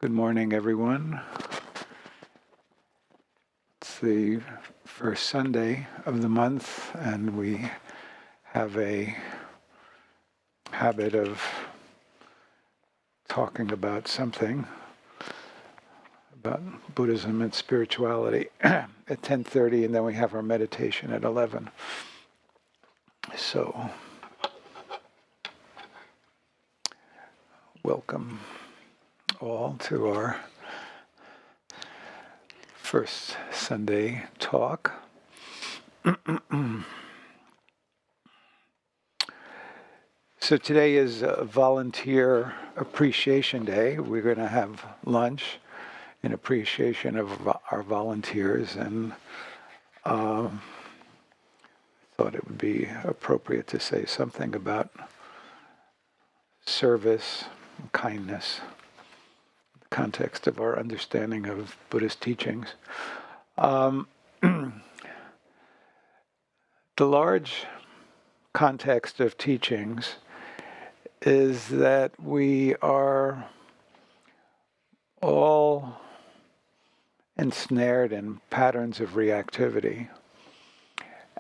Good morning, everyone. It's the first Sunday of the month, and we have a habit of talking about something, about Buddhism and spirituality at 10:30, and then we have our meditation at 11. So, welcome all to our first Sunday talk. So today is Volunteer Appreciation Day. We're going to have lunch in appreciation of our volunteers, and thought it would be appropriate to say something about service and kindness, the context of our understanding of Buddhist teachings. The large context of teachings is that we are all ensnared in patterns of reactivity,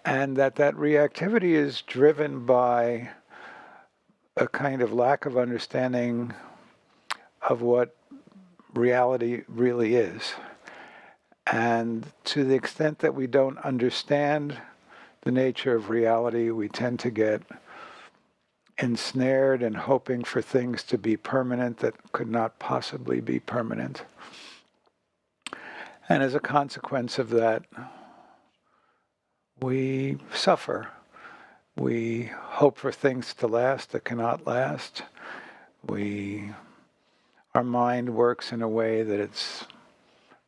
and that reactivity is driven by a kind of lack of understanding of what reality really is. And to the extent that we don't understand the nature of reality, we tend to get ensnared in hoping for things to be permanent that could not possibly be permanent. And as a consequence of that, we suffer. We hope for things to last that cannot last. Our mind works in a way that it's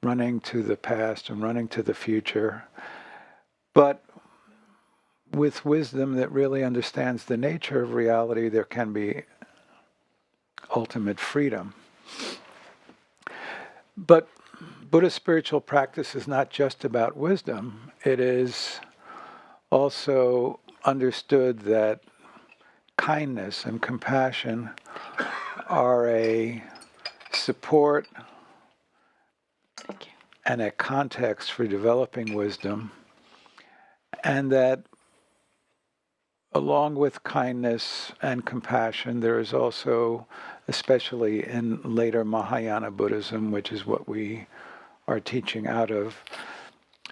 running to the past and running to the future. But with wisdom that really understands the nature of reality, there can be ultimate freedom. But Buddhist spiritual practice is not just about wisdom. It is also understood that kindness and compassion are a support and a context for developing wisdom, and that along with kindness and compassion, there is also, especially in later Mahayana Buddhism, which is what we are teaching out of,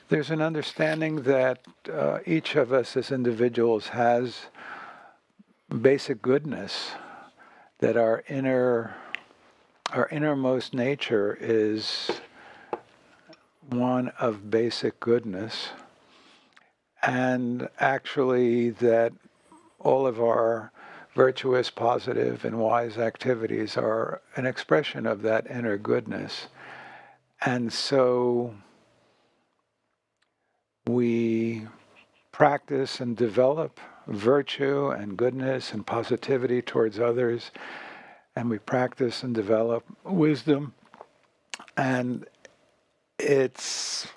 there's an understanding that each of us as individuals has basic goodness, that our innermost nature is one of basic goodness, and actually that all of our virtuous, positive, and wise activities are an expression of that inner goodness. And so we practice and develop virtue and goodness and positivity towards others, and we practice and develop wisdom. And it's,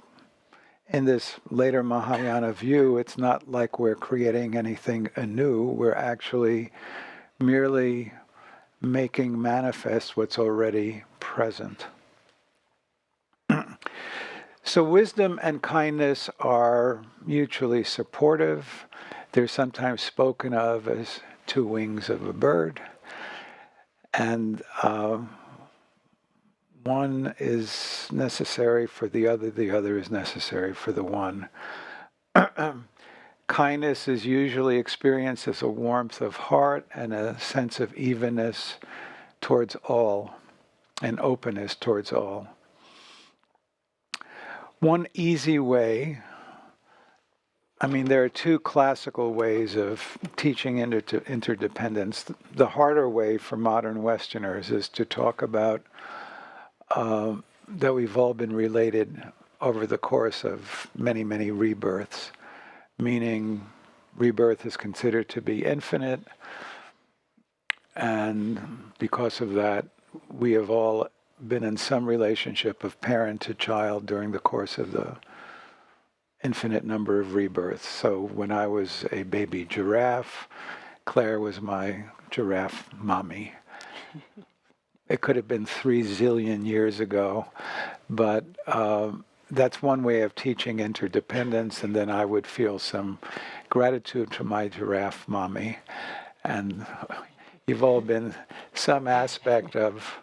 in this later Mahayana view, it's not like we're creating anything anew. We're actually merely making manifest what's already present. So wisdom and kindness are mutually supportive. They're sometimes spoken of as two wings of a bird. And one is necessary for the other is necessary for the one. Kindness is usually experienced as a warmth of heart and a sense of evenness towards all, and openness towards all. One easy way, there are two classical ways of teaching interdependence. The harder way for modern Westerners is to talk about that we've all been related over the course of many, many rebirths, meaning rebirth is considered to be infinite, and because of that, we have all been in some relationship of parent to child during the course of the infinite number of rebirths. So when I was a baby giraffe, Claire was my giraffe mommy. it could have been 3 zillion years ago, but that's one way of teaching interdependence, and then I would feel some gratitude to my giraffe mommy. And you've all been some aspect of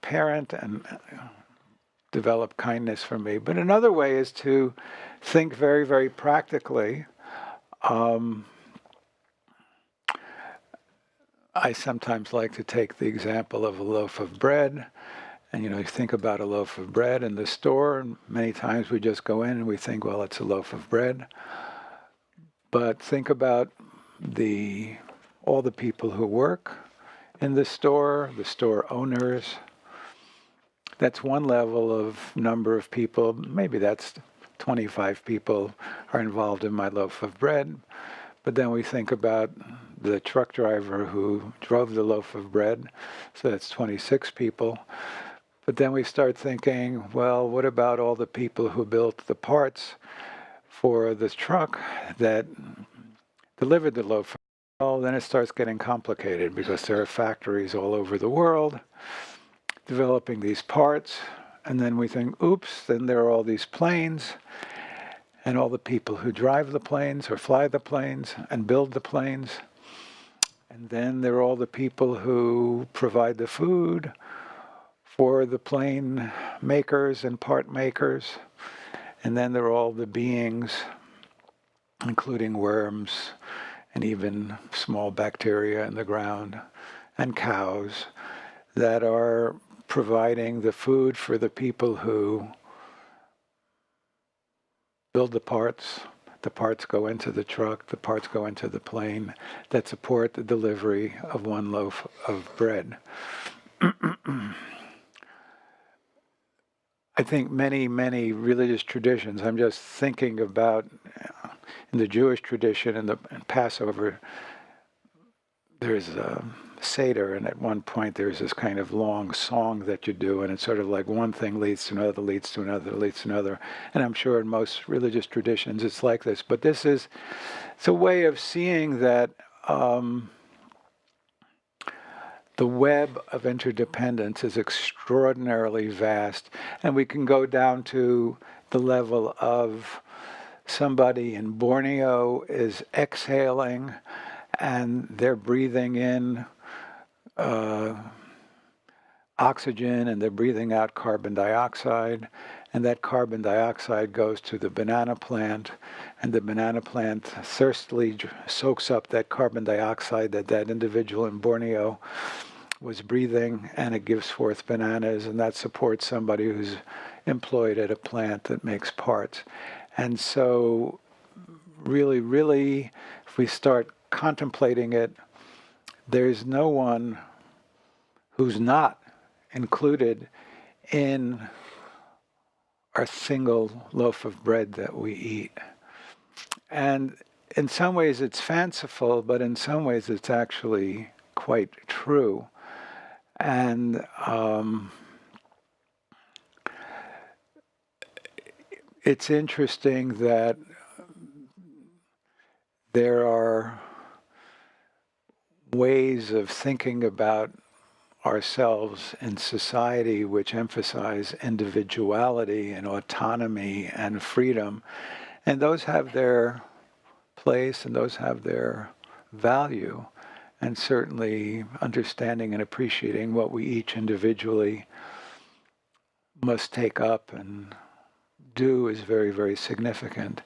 parent and develop kindness for me. But another way is to think very, very practically. I sometimes like to take the example of a loaf of bread. And you think about a loaf of bread in the store, and many times we just go in and we think, well, it's a loaf of bread. But think about all the people who work in the store owners. That's one level of number of people. Maybe that's 25 people are involved in my loaf of bread. But then we think about the truck driver who drove the loaf of bread, so that's 26 people. But then we start thinking, well, what about all the people who built the parts for this truck that delivered the loaf? Well, then it starts getting complicated because there are factories all over the world developing these parts. And then we think, oops, then there are all these planes and all the people who drive the planes or fly the planes and build the planes. And then there are all the people who provide the food for the plane makers and part makers. And then there are all the beings, including worms and even small bacteria in the ground and cows, that are providing the food for the people who build the parts. The parts go into the truck, the parts go into the plane that support the delivery of one loaf of bread. I think many, many religious traditions, I'm just thinking about in the Jewish tradition, in Passover, there's a Seder, and at one point there's this kind of long song that you do, and it's sort of like one thing leads to another, leads to another, leads to another. And I'm sure in most religious traditions it's like this. But it's a way of seeing that the web of interdependence is extraordinarily vast, and we can go down to the level of somebody in Borneo is exhaling and they're breathing in oxygen and they're breathing out carbon dioxide, and that carbon dioxide goes to the banana plant, and the banana plant thirstily soaks up that carbon dioxide that individual in Borneo was breathing, and it gives forth bananas, and that supports somebody who's employed at a plant that makes parts. And so really, really, if we start contemplating it, there's no one who's not included in our single loaf of bread that we eat. And in some ways it's fanciful, but in some ways it's actually quite true. And it's interesting that there are ways of thinking about ourselves in society which emphasize individuality and autonomy and freedom, and those have their place and those have their value, and certainly understanding and appreciating what we each individually must take up and do is very, very significant.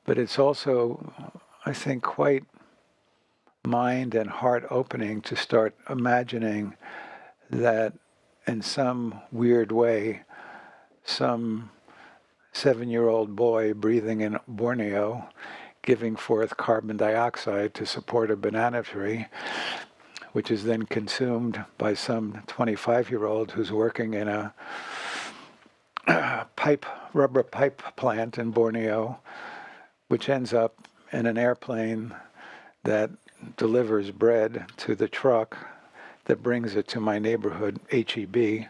But it's also, I think, quite mind and heart opening to start imagining that in some weird way, some 7-year-old boy breathing in Borneo, giving forth carbon dioxide to support a banana tree, which is then consumed by some 25-year-old who's working in a rubber pipe plant in Borneo, which ends up in an airplane that delivers bread to the truck that brings it to my neighborhood, HEB.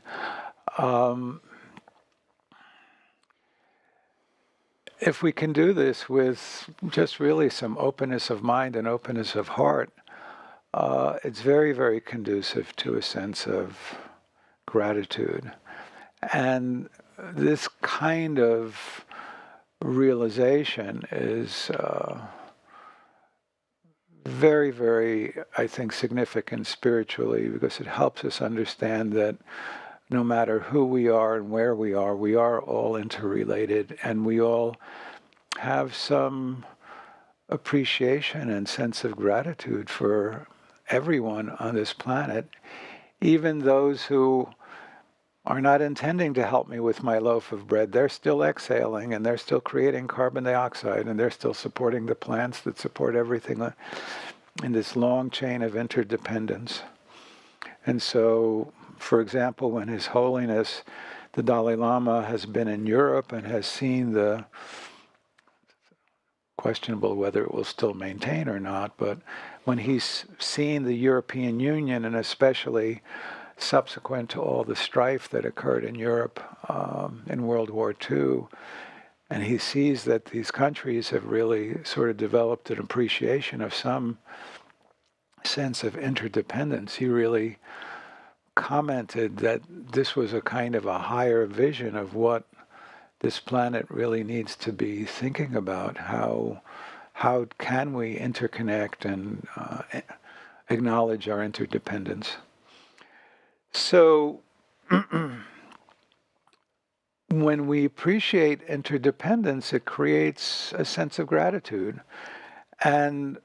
If we can do this with just really some openness of mind and openness of heart, it's very, very conducive to a sense of gratitude. And this kind of realization is very, very, I think, significant spiritually, because it helps us understand that no matter who we are and where we are all interrelated, and we all have some appreciation and sense of gratitude for everyone on this planet, even those who are not intending to help me with my loaf of bread. They're still exhaling, and they're still creating carbon dioxide, and they're still supporting the plants that support everything in this long chain of interdependence. And so, for example, when His Holiness the Dalai Lama has been in Europe and has seen the, questionable whether it will still maintain or not, but when he's seen the European Union, and especially subsequent to all the strife that occurred in Europe in World War II, and he sees that these countries have really sort of developed an appreciation of some sense of interdependence, he really commented that this was a kind of a higher vision of what this planet really needs to be thinking about. How can we interconnect and acknowledge our interdependence? So when we appreciate interdependence, it creates a sense of gratitude. And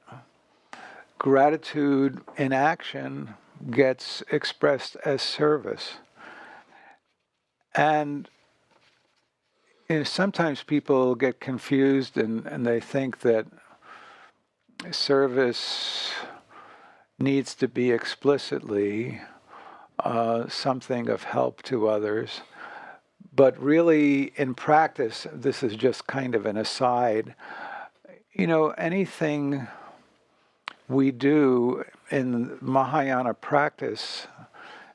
gratitude in action gets expressed as service. And sometimes people get confused and they think that service needs to be explicitly something of help to others. But really, in practice, this is just kind of an aside, anything we do in Mahayana practice,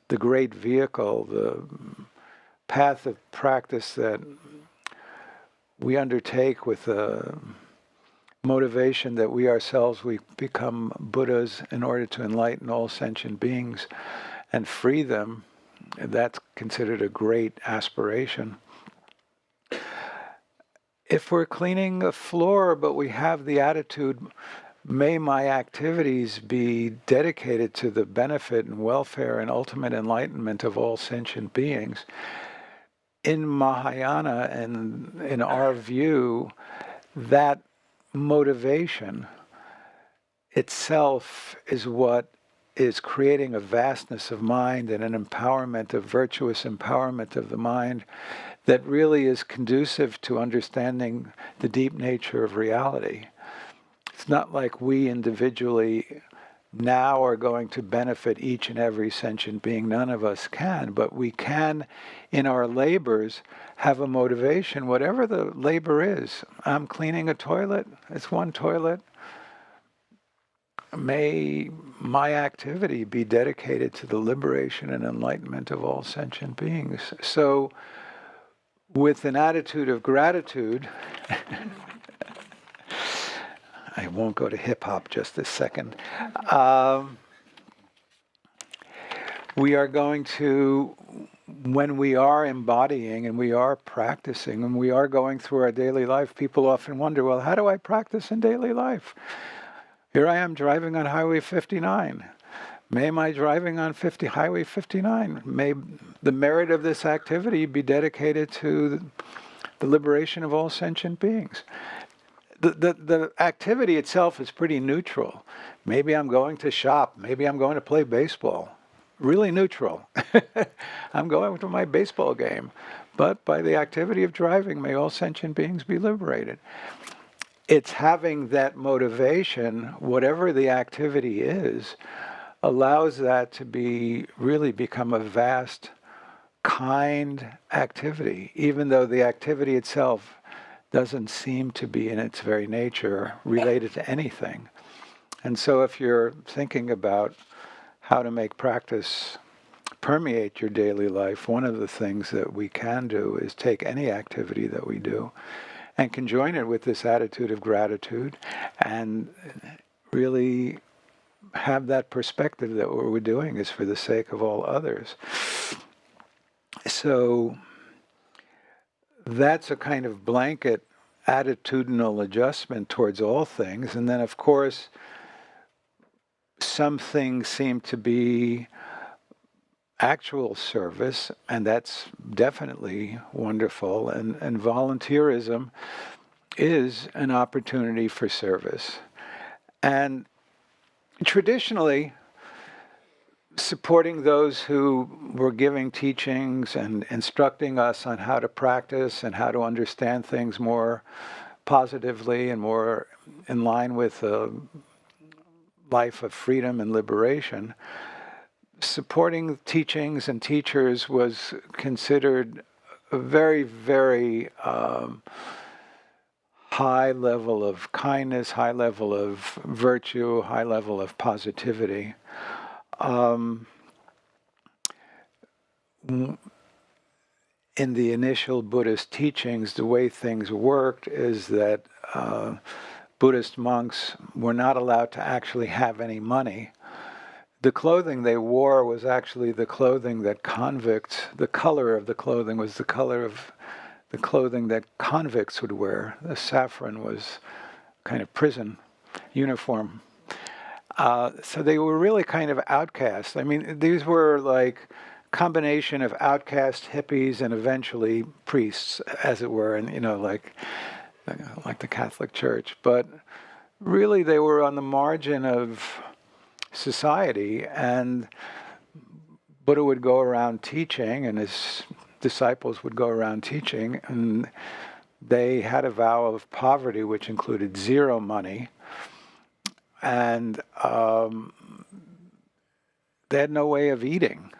the great vehicle, the path of practice that we undertake with the motivation that we ourselves, we become Buddhas in order to enlighten all sentient beings and free them, that's considered a great aspiration. If we're cleaning a floor, but we have the attitude, may my activities be dedicated to the benefit and welfare and ultimate enlightenment of all sentient beings, in Mahayana and in our view, that motivation itself is what is creating a vastness of mind and an empowerment, of virtuous empowerment of the mind that really is conducive to understanding the deep nature of reality. It's not like we individually now are going to benefit each and every sentient being. None of us can, but we can, in our labors, have a motivation, whatever the labor is. I'm cleaning a toilet, it's one toilet. May my activity be dedicated to the liberation and enlightenment of all sentient beings. So, with an attitude of gratitude, I won't go to hip-hop just a second. We are going to, when we are embodying and we are practicing and we are going through our daily life, people often wonder, well, how do I practice in daily life? Here I am driving on Highway 59. May my driving on Highway 59, may the merit of this activity be dedicated to the liberation of all sentient beings. The activity itself is pretty neutral. Maybe I'm going to shop. Maybe I'm going to play baseball. Really neutral. I'm going to my baseball game. But by the activity of driving, may all sentient beings be liberated. It's having that motivation, whatever the activity is, allows that to be really become a vast, kind activity, even though the activity itself doesn't seem to be in its very nature related to anything. And so if you're thinking about how to make practice permeate your daily life, one of the things that we can do is take any activity that we do and conjoin it with this attitude of gratitude and really have that perspective that what we're doing is for the sake of all others. So that's a kind of blanket attitudinal adjustment towards all things. And then, of course, some things seem to be actual service, and that's definitely wonderful. And volunteerism is an opportunity for service. And traditionally, supporting those who were giving teachings and instructing us on how to practice and how to understand things more positively and more in line with a life of freedom and liberation, supporting teachings and teachers was considered a very, very high level of kindness, high level of virtue, high level of positivity. In the initial Buddhist teachings, the way things worked is that Buddhist monks were not allowed to actually have any money. The clothing they wore was actually the clothing that convicts, the color of the clothing was the color of the clothing that convicts would wear. The saffron was kind of prison uniform. So they were really kind of outcasts. I mean, these were like combination of outcast hippies and eventually priests, as it were, and like the Catholic Church. But really, they were on the margin of society, and Buddha would go around teaching, and his disciples would go around teaching, and they had a vow of poverty, which included zero money. And they had no way of eating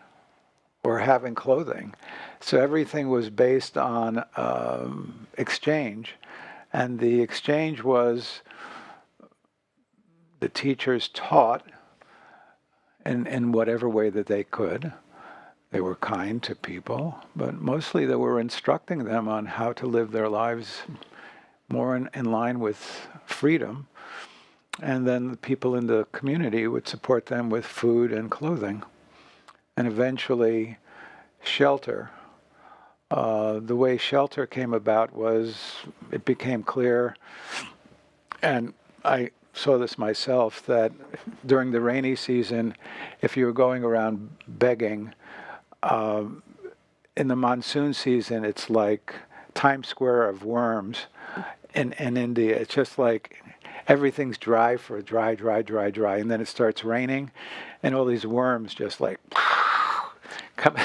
or having clothing. So everything was based on exchange. And the exchange was the teachers taught in whatever way that they could. They were kind to people, but mostly they were instructing them on how to live their lives more in line with freedom. And then the people in the community would support them with food and clothing, and eventually shelter. The way shelter came about was it became clear, and I saw this myself, that during the rainy season, if you were going around begging, in the monsoon season, it's like Times Square of worms in India. It's just like everything's dry for dry, and then it starts raining, and all these worms just like come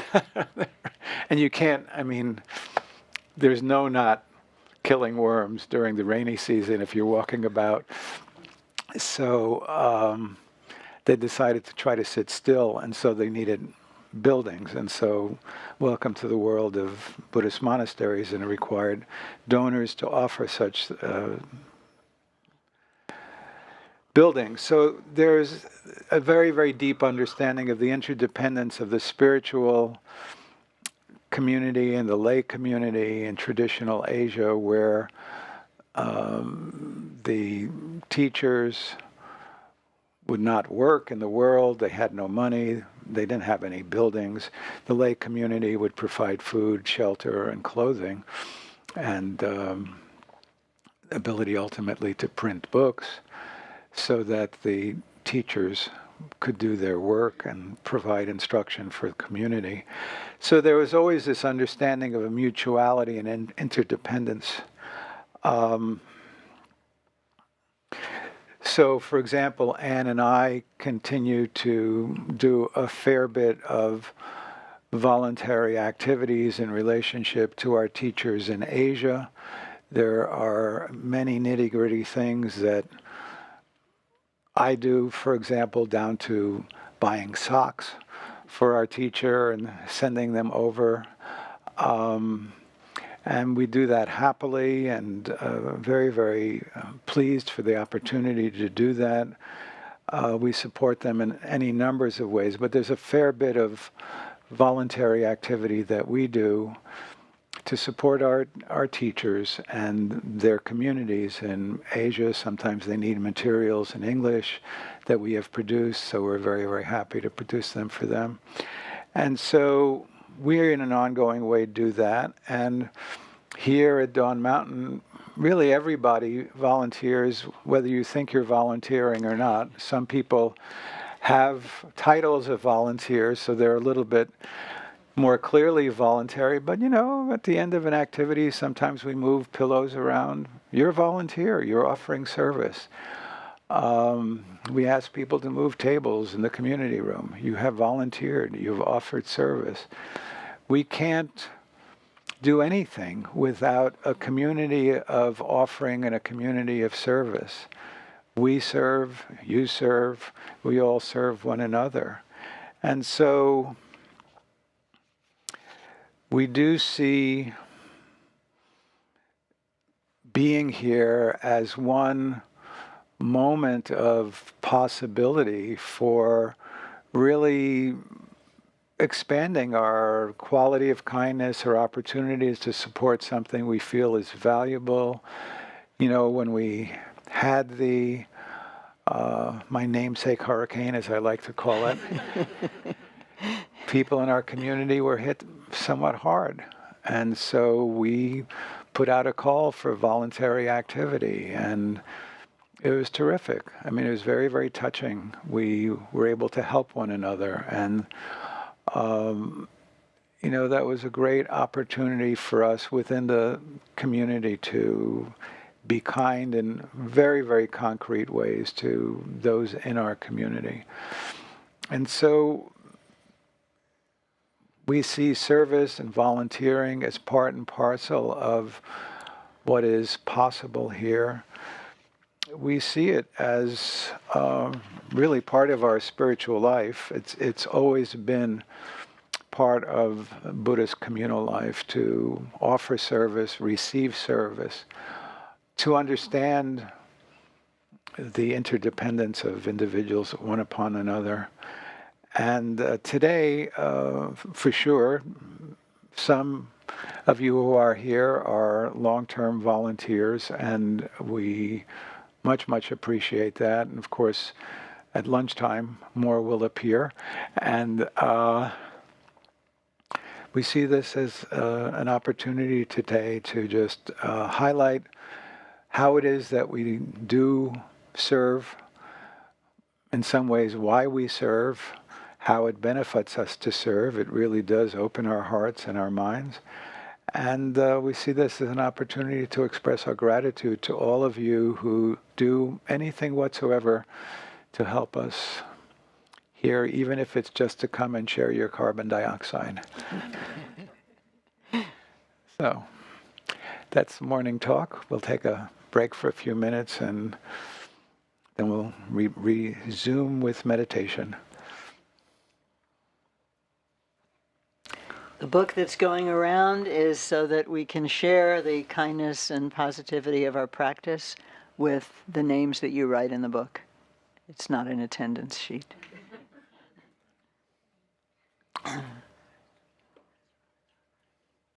and you can't, there's no not killing worms during the rainy season if you're walking about. So they decided to try to sit still, and so they needed buildings. And so welcome to the world of Buddhist monasteries, and it required donors to offer such buildings. So there's a very, very deep understanding of the interdependence of the spiritual community and the lay community in traditional Asia, where the teachers would not work in the world, they had no money, they didn't have any buildings. The lay community would provide food, shelter, and clothing, and ability ultimately to print books, so that the teachers could do their work and provide instruction for the community. So there was always this understanding of a mutuality and interdependence. So, for example, Anne and I continue to do a fair bit of voluntary activities in relationship to our teachers in Asia. There are many nitty-gritty things that I do, for example, down to buying socks for our teacher and sending them over. And we do that happily, and very, very pleased for the opportunity to do that. We support them in any numbers of ways, but there's a fair bit of voluntary activity that we do to support our teachers and their communities in Asia. Sometimes they need materials in English that we have produced, so we're very, very happy to produce them for them. And so we're in an ongoing way do that. And here at Dawn Mountain, really everybody volunteers, whether you think you're volunteering or not. Some people have titles of volunteers, so they're a little bit more clearly voluntary. But, you know, at the end of an activity, sometimes we move pillows around. You're a volunteer. You're offering service. We ask people to move tables in the community room. You have volunteered. You've offered service. We can't do anything without a community of offering and a community of service. We serve, you serve, we all serve one another. And so we do see being here as one moment of possibility for really expanding our quality of kindness or opportunities to support something we feel is valuable. You know, when we had the, my namesake hurricane, as I like to call it, people in our community were hit somewhat hard. And so we put out a call for voluntary activity, and it was terrific. I mean, it was very, very touching. We were able to help one another, and you know, that was a great opportunity for us within the community to be kind in very, very concrete ways to those in our community. And so we see service and volunteering as part and parcel of what is possible here. We see it as really part of our spiritual life. It's always been part of Buddhist communal life to offer service, receive service, to understand the interdependence of individuals one upon another. And today, for sure, some of you who are here are long-term volunteers, and we much, much appreciate that. And of course, at lunchtime, more will appear. And we see this as an opportunity today to just highlight how it is that we do serve, in some ways why we serve, how it benefits us to serve. It really does open our hearts and our minds. And we see this as an opportunity to express our gratitude to all of you who do anything whatsoever to help us here, even if it's just to come and share your carbon dioxide. So that's the morning talk. We'll take a break for a few minutes, and then we'll resume with meditation. The book that's going around is so that we can share the kindness and positivity of our practice with the names that you write in the book. It's not an attendance sheet.